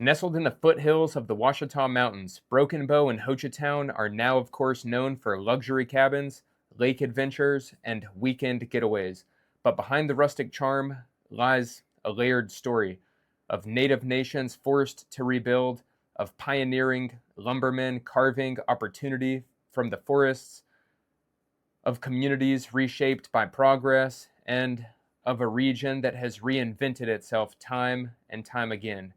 Nestled in the foothills of the Ouachita Mountains, Broken Bow and Hochatown are now, of course, known for luxury cabins, lake adventures, and weekend getaways. But behind the rustic charm lies a layered story of native nations forced to rebuild, of pioneering lumbermen carving opportunity from the forests, of communities reshaped by progress, and of a region that has reinvented itself time and time again.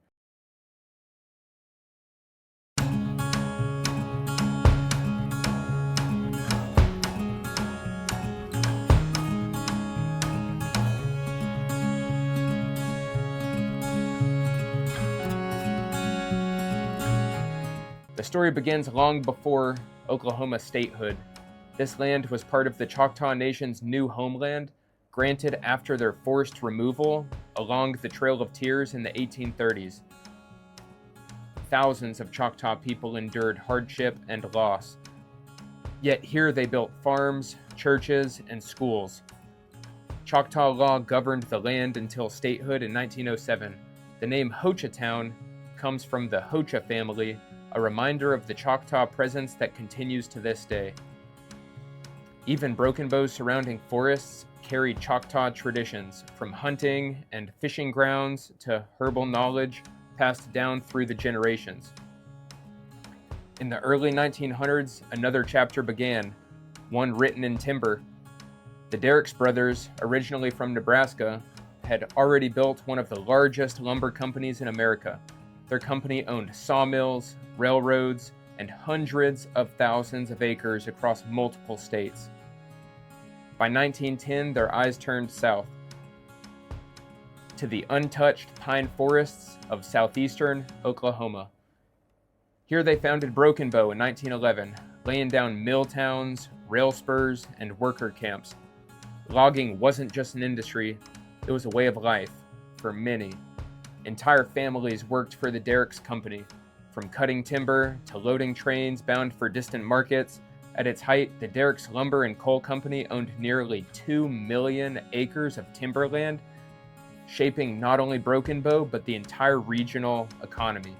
The story begins long before Oklahoma statehood. This land was part of the Choctaw Nation's new homeland, granted after their forced removal along the Trail of Tears in the 1830s. Thousands of Choctaw people endured hardship and loss. Yet here they built farms, churches, and schools. Choctaw law governed the land until statehood in 1907. The name Hochatown comes from the Hocha family, a reminder of the Choctaw presence that continues to this day. Even Broken Bow's surrounding forests carry Choctaw traditions, from hunting and fishing grounds to herbal knowledge passed down through the generations. In the early 1900s, another chapter began, one written in timber. The Derricks brothers, originally from Nebraska, had already built one of the largest lumber companies in America. Their company owned sawmills, railroads, and hundreds of thousands of acres across multiple states. By 1910, their eyes turned south to the untouched pine forests of southeastern Oklahoma. Here they founded Broken Bow in 1911, laying down mill towns, rail spurs, and worker camps. Logging wasn't just an industry, it was a way of life for many. Entire families worked for the Derricks Company, from cutting timber to loading trains bound for distant markets. At its height, the Derricks Lumber and Coal Company owned nearly 2 million acres of timberland, shaping not only Broken Bow, but the entire regional economy.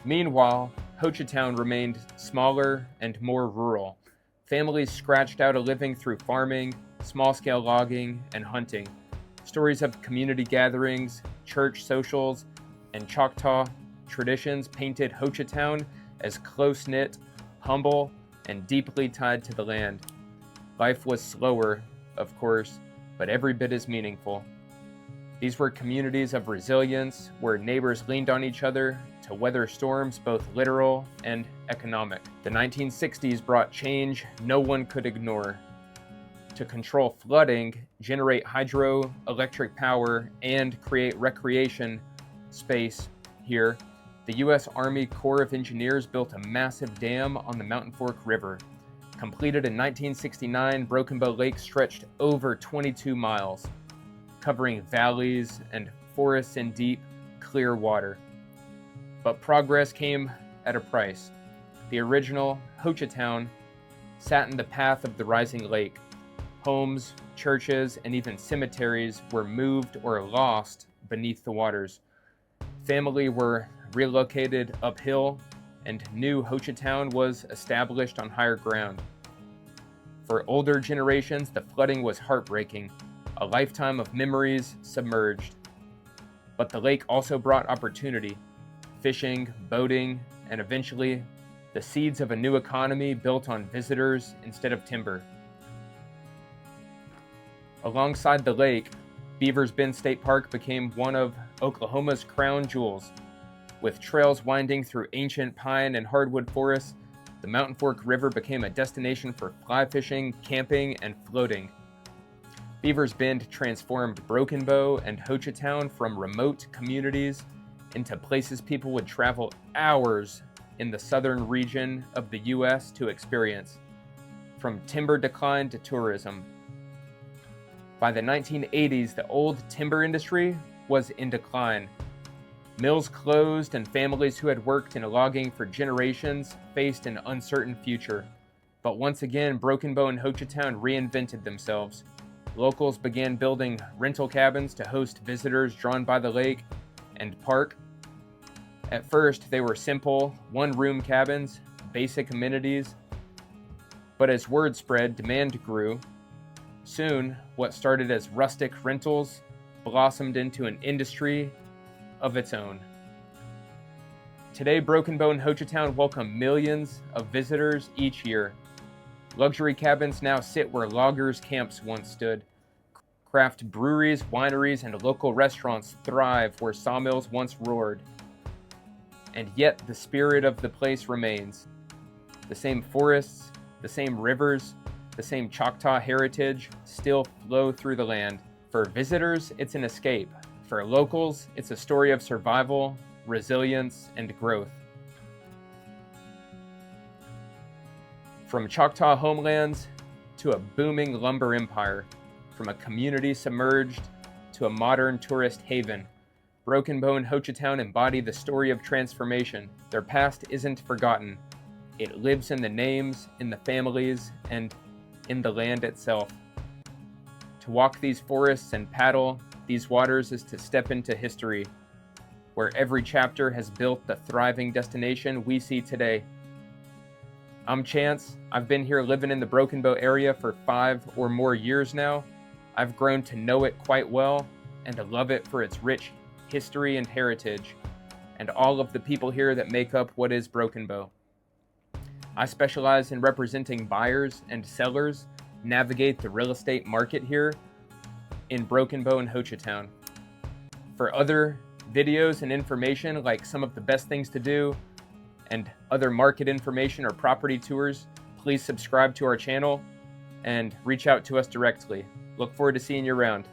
Meanwhile, Hochatown remained smaller and more rural. Families scratched out a living through farming, small-scale logging, and hunting. Stories of community gatherings, church socials, and Choctaw traditions painted Hochatown as close-knit, humble, and deeply tied to the land. Life was slower, of course, but every bit as meaningful. These were communities of resilience where neighbors leaned on each other to weather storms, both literal and economic. The 1960s brought change no one could ignore. To control flooding, generate hydroelectric power, and create recreation space here, the U.S. Army Corps of Engineers built a massive dam on the Mountain Fork River. Completed in 1969, Broken Bow Lake stretched over 22 miles, covering valleys and forests in deep, clear water. But progress came at a price. The original Hochatown sat in the path of the rising lake. Homes, churches, and even cemeteries were moved or lost beneath the waters. Families were relocated uphill, and new Hochatown was established on higher ground. For older generations, the flooding was heartbreaking, a lifetime of memories submerged. But the lake also brought opportunity, fishing, boating, and eventually the seeds of a new economy built on visitors instead of timber. Alongside the lake, Beaver's Bend State Park became one of Oklahoma's crown jewels. With trails winding through ancient pine and hardwood forests, the Mountain Fork River became a destination for fly fishing, camping, and floating. Beaver's Bend transformed Broken Bow and Hochatown from remote communities into places people would travel hours in the southern region of the U.S. to experience, from timber decline to tourism. By the 1980s, the old timber industry was in decline. Mills closed, and families who had worked in logging for generations faced an uncertain future. But once again, Broken Bow and Hochatown reinvented themselves. Locals began building rental cabins to host visitors drawn by the lake and park. At first, they were simple, one-room cabins, basic amenities, but as word spread, demand grew. Soon, what started as rustic rentals blossomed into an industry of its own. Today, Broken Bow and Hochatown welcome millions of visitors each year. Luxury cabins now sit where loggers' camps once stood. Craft breweries, wineries, and local restaurants thrive where sawmills once roared. And yet the spirit of the place remains. The same forests, the same rivers, the same Choctaw heritage still flow through the land. For visitors, it's an escape. For locals, it's a story of survival, resilience, and growth. From Choctaw homelands to a booming lumber empire, from a community submerged to a modern tourist haven, Broken Bow and Hochatown embody the story of transformation. Their past isn't forgotten. It lives in the names, in the families, and in the land itself. To walk these forests and paddle these waters is to step into history, where every chapter has built the thriving destination we see today. I'm Chance. I've been here living in the Broken Bow area for 5 or more years now. I've grown to know it quite well and to love it for its rich history and heritage, and all of the people here that make up what is Broken Bow. I specialize in representing buyers and sellers navigate the real estate market here in Broken Bow and Hochatown. For other videos and information like some of the best things to do and other market information or property tours, please subscribe to our channel and reach out to us directly. Look forward to seeing you around.